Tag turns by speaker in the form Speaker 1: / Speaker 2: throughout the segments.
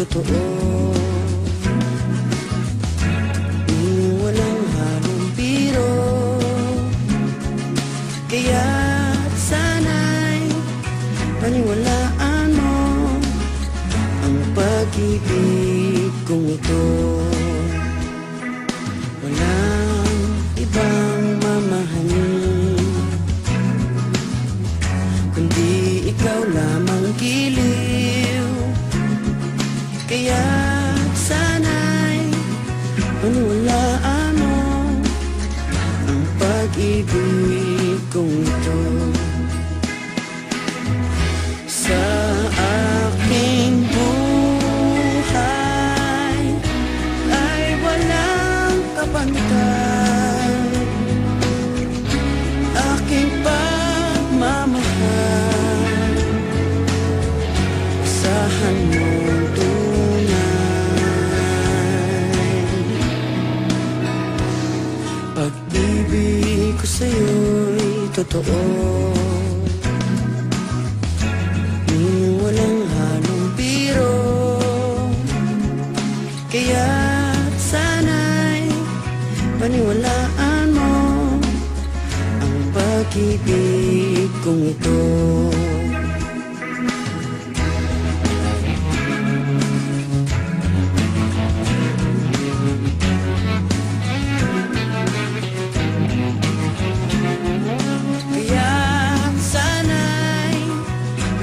Speaker 1: totoo. Walang halong biro, kaya't sana'y paniwalaan mo ang pag-ibig kong ito. Walang ibang mamahalin kundi ikaw lamang giliw, kaya't sana'y paniwalaan mo ang pag-ibig kong ito. Sa aking buhay ay walang kapantay, aking pagmamahal, asahan mong tunay. Pag-ibig ko sa'yo'y totoo, walang halong biro, kaya't sana'y paniwalaan mo ang pag-ibig kong ito.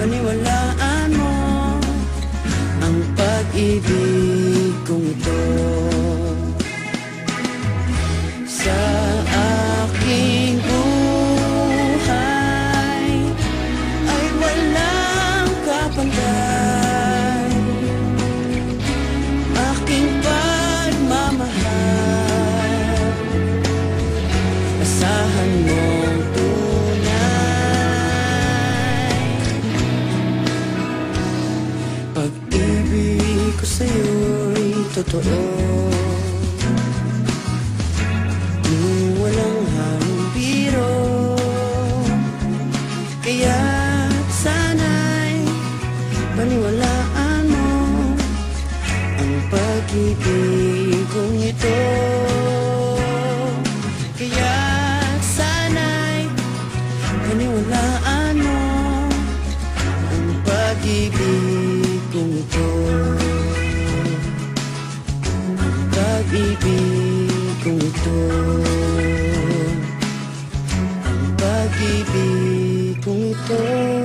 Speaker 1: Paniwalaan mo ang pag-ibig kong ito. Sa aking buhay ay walang kapantay, aking pagmamahal, asahan mong pag-ibig ko sa'yo'y totoo. Walang halong biro, kaya't sana'y paniwalaan mo ang pag-ibig kong ito. Kaya't sana'y paniwalaan mo ang pag-ibig kong ito. Pag-ibig kong ito, pag-ibig kong ito.